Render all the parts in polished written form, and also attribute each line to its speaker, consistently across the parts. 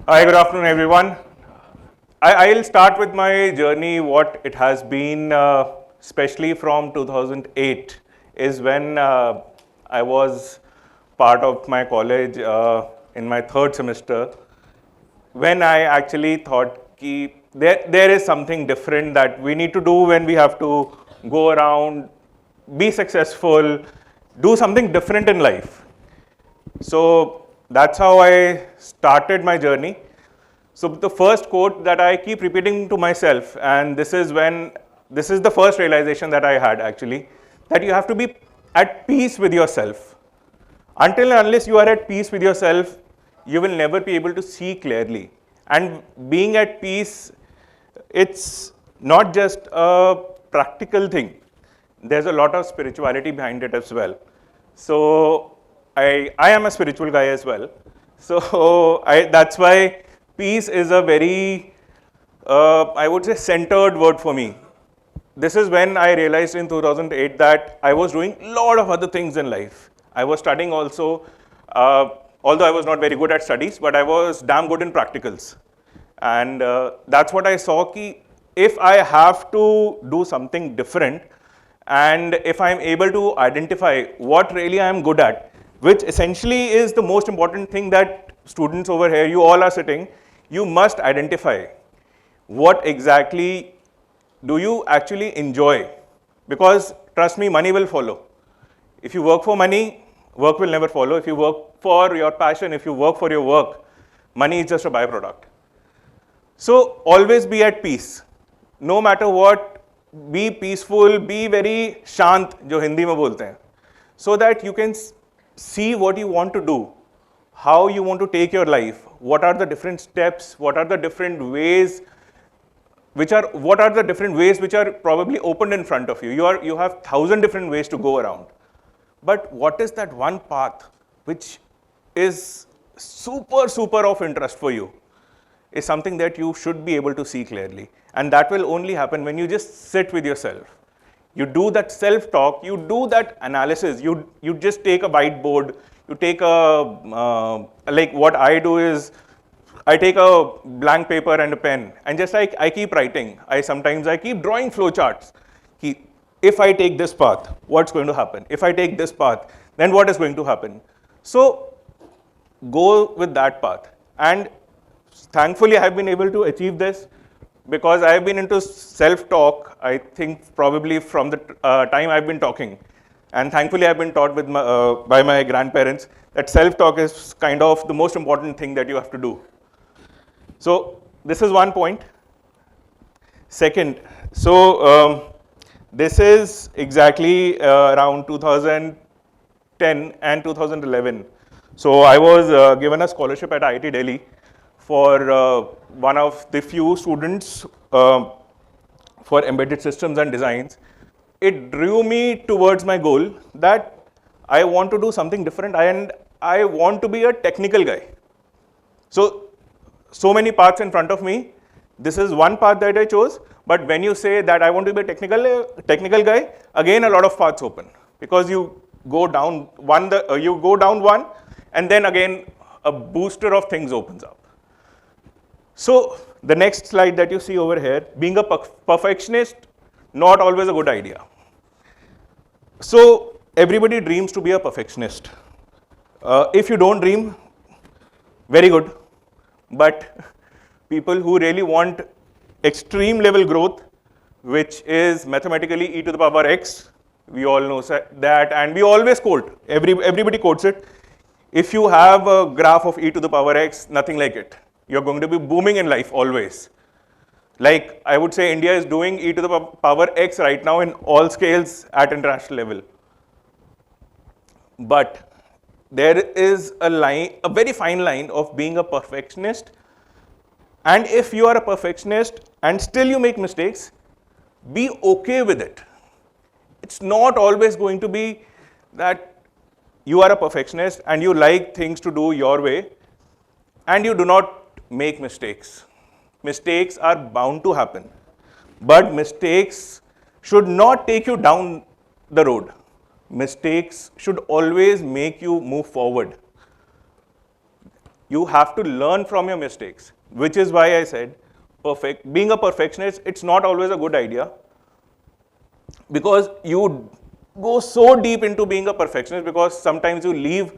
Speaker 1: Hi, good afternoon, everyone. I'll start with my journey, what it has been, especially from 2008, is when I was part of my college in my third semester, when I actually thought ki there is something different that we need to do when we have to go around, be successful, do something different in life. So that's how I started my journey. So the first quote that I keep repeating to myself, and this is the first realization that I had actually, that you have to be at peace with yourself. Until and unless you are at peace with yourself, you will never be able to see clearly. And being at peace, it's not just a practical thing. There's a lot of spirituality behind it as well. So I am a spiritual guy as well. So that's why peace is a very, I would say, centered word for me. This is when I realized in 2008 that I was doing a lot of other things in life. I was studying also, although I was not very good at studies, but I was damn good in practicals. And that's what I saw ki if I have to do something different, and if I'm able to identify what really I'm good at, which essentially is the most important thing that students over here, you all are sitting, you must identify what exactly do you actually enjoy? Because trust me, money will follow. If you work for money, work will never follow. If you work for your passion, if you work for your work, money is just a byproduct. So always be at peace. No matter what, be peaceful, be very shant, जो हिंदी में बोलते हैं, so that you can see what you want to do, how you want to take your life, what are the different steps, what are the different ways which are probably opened in front of you. You have 1,000 different ways to go around. But what is that one path which is super of interest for you is something that you should be able to see clearly. And that will only happen when you just sit with yourself. You do that self-talk, you do that analysis, you just take a whiteboard, you take like what I do is, I take a blank paper and a pen and just like I keep writing. Sometimes I keep drawing flowcharts. If I take this path, what's going to happen? If I take this path, then what is going to happen? So go with that path. And thankfully, I have been able to achieve this because I have been into self-talk, I think probably from the time I've been talking. And thankfully, I've been taught by my grandparents that self-talk is kind of the most important thing that you have to do. So this is one point. Second, so this is exactly around 2010 and 2011. So I was given a scholarship at IIT Delhi for one of the few students for embedded systems and designs. It drew me towards my goal that I want to do something different and I want to be a technical guy. So many paths in front of me. This is one path that I chose. But when you say that I want to be a technical guy, again a lot of paths open because you go down one, and then again a booster of things opens up. So the next slide that you see over here, being a perfectionist, not always a good idea. So everybody dreams to be a perfectionist. If you don't dream, very good. But people who really want extreme level growth, which is mathematically e to the power x, we all know that, and we always quote, everybody quotes it. If you have a graph of e to the power x, nothing like it. You're going to be booming in life always. Like I would say India is doing e to the power x right now in all scales at international level. But there is a very fine line of being a perfectionist. And if you are a perfectionist and still you make mistakes, be okay with it. It's not always going to be that you are a perfectionist and you like things to do your way and you do not make mistakes. Mistakes are bound to happen. But mistakes should not take you down the road. Mistakes should always make you move forward. You have to learn from your mistakes, which is why I said being a perfectionist, it's not always a good idea, because you go so deep into being a perfectionist because sometimes you leave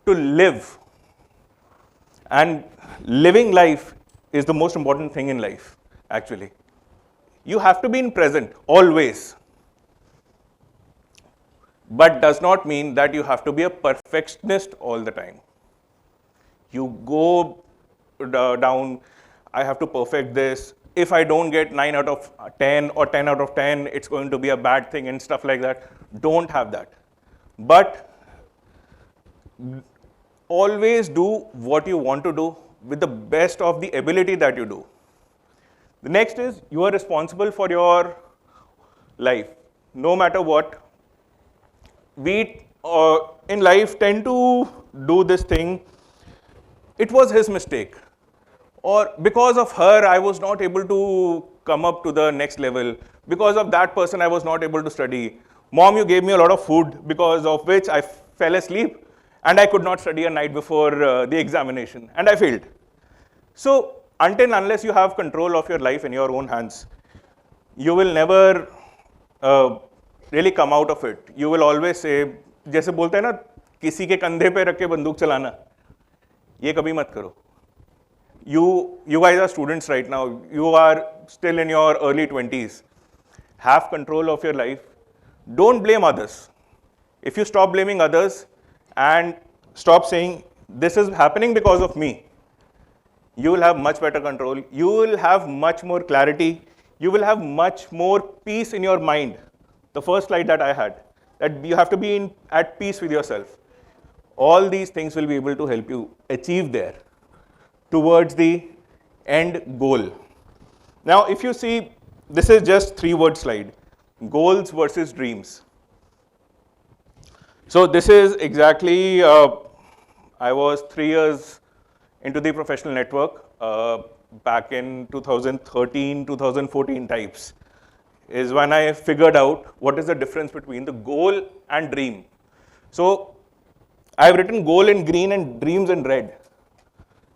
Speaker 1: to live. And living life is the most important thing in life, actually. You have to be in present always, but does not mean that you have to be a perfectionist all the time. You go down, I have to perfect this. If I don't get 9 out of 10 or 10 out of 10, it's going to be a bad thing and stuff like that. Don't have that. But always do what you want to do with the best of the ability that you do. The next is you are responsible for your life, no matter what. We in life tend to do this thing. It was his mistake, or because of her I was not able to come up to the next level. Because of that person I was not able to study. Mom, you gave me a lot of food, because of which I fell asleep and I could not study a night before the examination and I failed. So until unless you have control of your life in your own hands, you will never really come out of it. You will always say, जैसे बोलते हैं ना, किसी के कंधे पे रख के बंदूक चलाना, ये कभी मत करो. You guys are students right now. You are still in your early 20s. Have control of your life. Don't blame others. If you stop blaming others and stop saying, this is happening because of me, you will have much better control. You will have much more clarity. You will have much more peace in your mind. The first slide that I had, that you have to be at peace with yourself. All these things will be able to help you achieve there towards the end goal. Now, if you see, this is just 3-word slide, goals versus dreams. So this is exactly, I was 3 years into the professional network, back in 2013, 2014 types, is when I figured out what is the difference between the goal and dream. So I've written goal in green and dreams in red.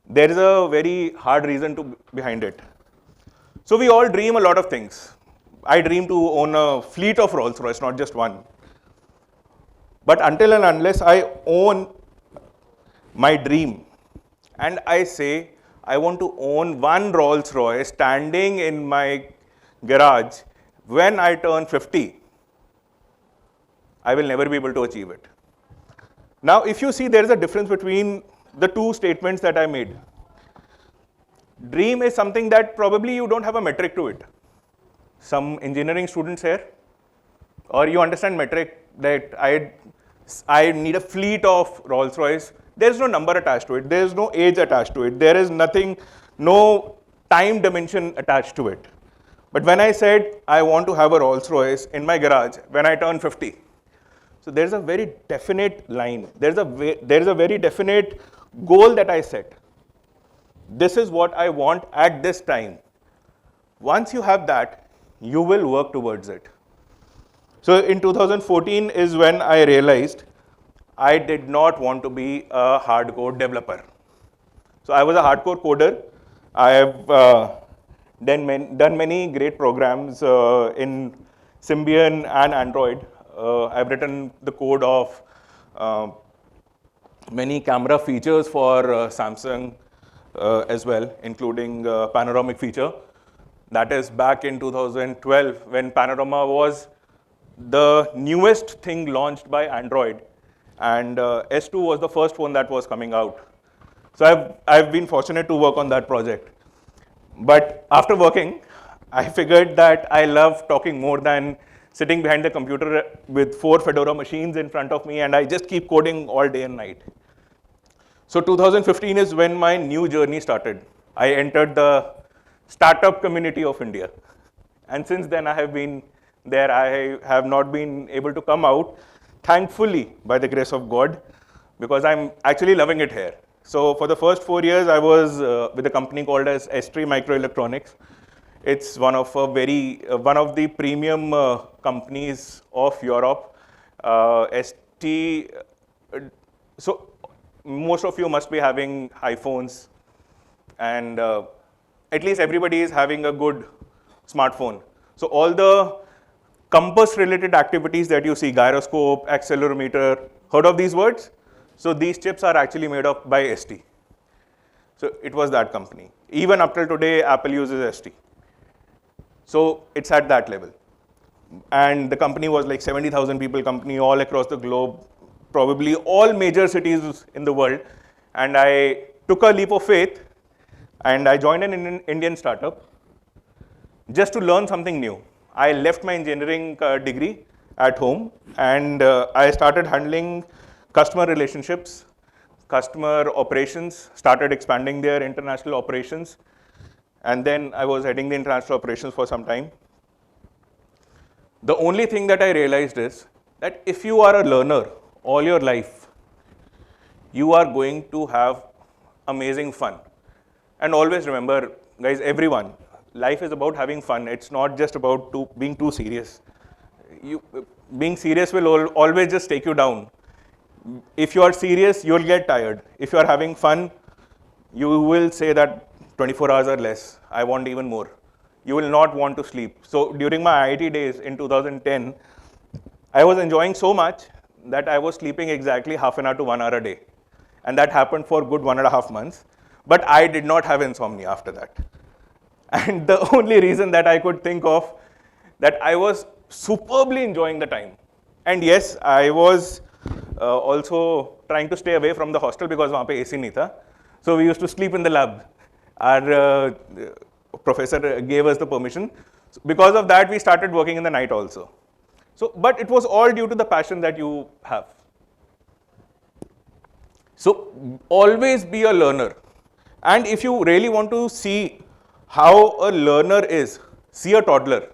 Speaker 1: There is a very hard reason behind it. So we all dream a lot of things. I dream to own a fleet of Rolls Royce, not just one. But until and unless I own my dream and I say I want to own one Rolls Royce standing in my garage when I turn 50, I will never be able to achieve it. Now, if you see, there is a difference between the two statements that I made. Dream is something that probably you don't have a metric to it. Some engineering students here, or you understand metric, that I need a fleet of Rolls Royce. There is no number attached to it. There is no age attached to it. There is nothing, no time dimension attached to it. But when I said I want to have a Rolls Royce in my garage when I turn 50, so there's a very definite line. There's a very definite goal that I set. This is what I want at this time. Once you have that, you will work towards it. So in 2014 is when I realized I did not want to be a hardcore developer. So I was a hardcore coder. I have done many great programs in Symbian and Android. I've written the code of many camera features for Samsung as well, including panoramic feature. That is back in 2012 when Panorama was the newest thing launched by Android, and S2 was the first one that was coming out. So I've been fortunate to work on that project. But after working, I figured that I love talking more than sitting behind the computer with 4 Fedora machines in front of me and I just keep coding all day and night. So 2015 is when my new journey started. I entered the startup community of India. And since then I have been there. I have not been able to come out, thankfully, by the grace of God, because I'm actually loving it here. So for the first 4 years, I was with a company called as S3 Microelectronics. It's one of the premium companies of Europe. ST, so most of you must be having iPhones, and at least everybody is having a good smartphone. So all the compass-related activities that you see, gyroscope, accelerometer, heard of these words? So these chips are actually made up by ST. So it was that company. Even up till today, Apple uses ST. So it's at that level. And the company was like 70,000 people company all across the globe, probably all major cities in the world. And I took a leap of faith and I joined an Indian startup just to learn something new. I left my engineering degree at home and I started handling customer relationships, customer operations, started expanding their international operations. And then I was heading the international operations for some time. The only thing that I realized is that if you are a learner all your life, you are going to have amazing fun. And always remember, guys, everyone, life is about having fun. It's not just about being too serious. Being serious will always just take you down. If you are serious, you'll get tired. If you are having fun, you will say that 24 hours or less, I want even more. You will not want to sleep. So during my IIT days in 2010, I was enjoying so much that I was sleeping exactly half an hour to 1 hour a day. And that happened for a good 1.5 months. But I did not have insomnia after that. And the only reason that I could think of that I was superbly enjoying the time. And yes, I was also trying to stay away from the hostel because वहाँ पे AC नहीं था. So we used to sleep in the lab. Our professor gave us the permission. Because of that, we started working in the night also. So, but it was all due to the passion that you have. So always be a learner. And if you really want to see how a learner is, see a toddler.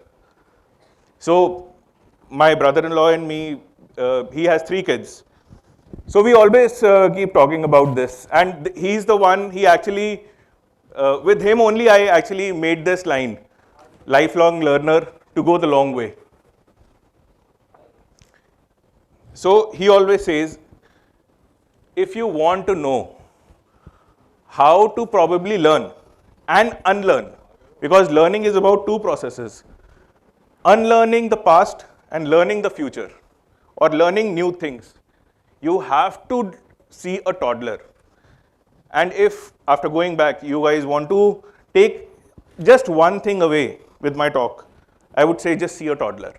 Speaker 1: So my brother-in-law and me, he has 3 kids. So we always keep talking about this. And he's the one, he actually, with him only I actually made this line, lifelong learner to go the long way. So he always says, if you want to know how to probably learn and unlearn, because learning is about 2 processes, unlearning the past and learning the future, or learning new things, you have to see a toddler. And if, after going back, you guys want to take just one thing away with my talk, I would say just see a toddler.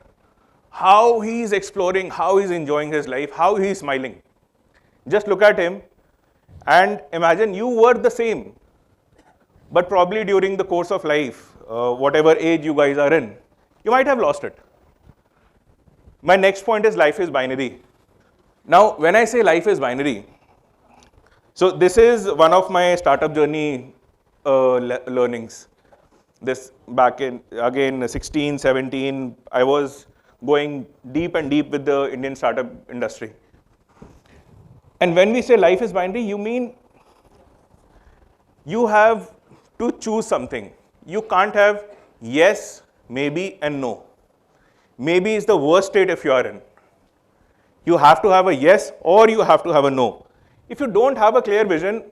Speaker 1: How he's exploring, how he's enjoying his life, how he's smiling. Just look at him and imagine you were the same, but probably during the course of life, whatever age you guys are in, you might have lost it. My next point is life is binary. Now, when I say life is binary, so this is one of my startup journey learnings. This back in, again, 16, 17, I was going deep and deep with the Indian startup industry. And when we say life is binary, you mean you have to choose something. You can't have yes, maybe, and no. Maybe is the worst state if you are in. You have to have a yes or you have to have a no. If you don't have a clear vision,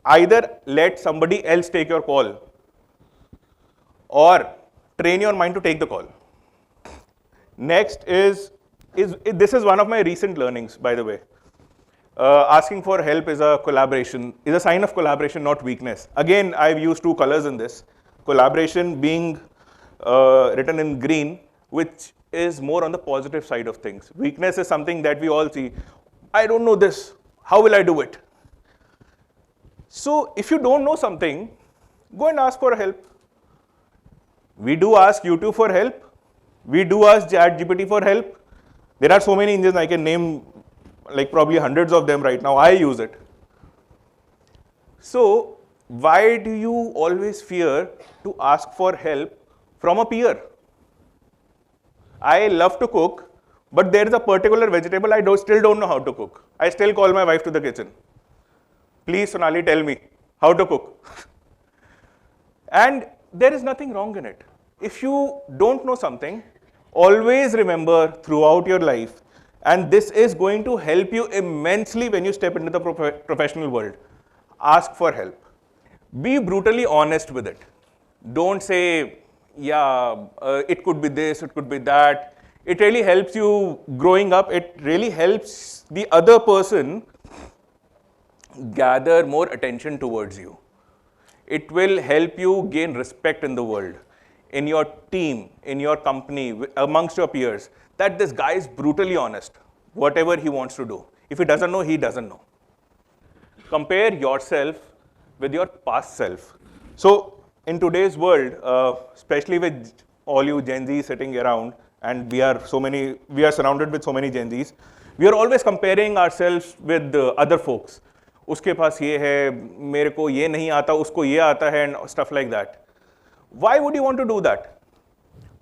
Speaker 1: either let somebody else take your call or train your mind to take the call. Next is this is one of my recent learnings, by the way. Asking for help is a collaboration, is a sign of collaboration, not weakness. Again, I've used 2 colors in this. Collaboration being written in green, which is more on the positive side of things. Weakness is something that we all see. I don't know this. How will I do it? So if you don't know something, go and ask for help. We do ask YouTube for help. We do ask ChatGPT for help. There are so many engines I can name, like probably hundreds of them right now. I use it. So why do you always fear to ask for help from a peer? I love to cook, but there is a particular vegetable I still don't know how to cook. I still call my wife to the kitchen. Please, Sonali, tell me how to cook. And there is nothing wrong in it. If you don't know something, always remember throughout your life, And this is going to help you immensely when you step into the professional world. Ask for help. Be brutally honest with it. Don't say, yeah, it could be this, it could be that. It really helps you growing up. It really helps the other person gather more attention towards you. It will help you gain respect in the world, in your team, in your company, amongst your peers, that this guy is brutally honest, whatever he wants to do. If he doesn't know, he doesn't know. Compare yourself with your past self. So in today's world, especially with all you Gen Z sitting around, and we are surrounded with so many Gen Zs, we are always comparing ourselves with other folks. उसके पास ये है, मेरे को ये नहीं आता, उसको ये आता है, and stuff like that. Why would you want to do that?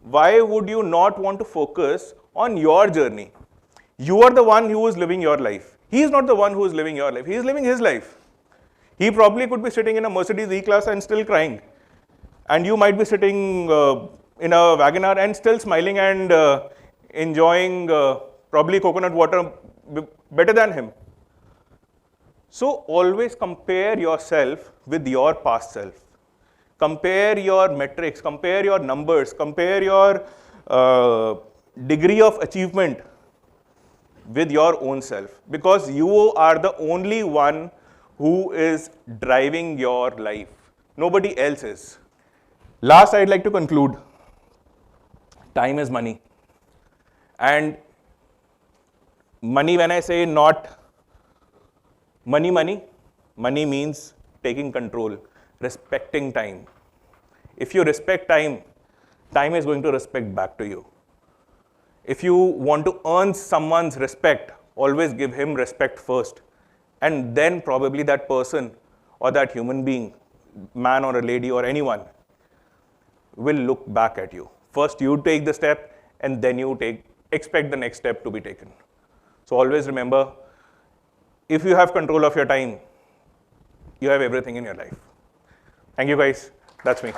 Speaker 1: Why would you not want to focus on your journey? You are the one who is living your life. He is not the one who is living your life. He is living his life. He probably could be sitting in a Mercedes E-Class and still crying. And you might be sitting in a Wagoner and still smiling and enjoying probably coconut water better than him. So always compare yourself with your past self. Compare your metrics, compare your numbers, compare your degree of achievement with your own self, because you are the only one who is driving your life. Nobody else is. Last, I'd like to conclude. Time is money. And money, when I say not money means taking control, respecting time. If you respect time, time is going to respect back to you. If you want to earn someone's respect, always give him respect first. And then probably that person or that human being, man or a lady or anyone, will look back at you. First you take the step, and then you expect the next step to be taken. So always remember, if you have control of your time, you have everything in your life. Thank you guys. That's me.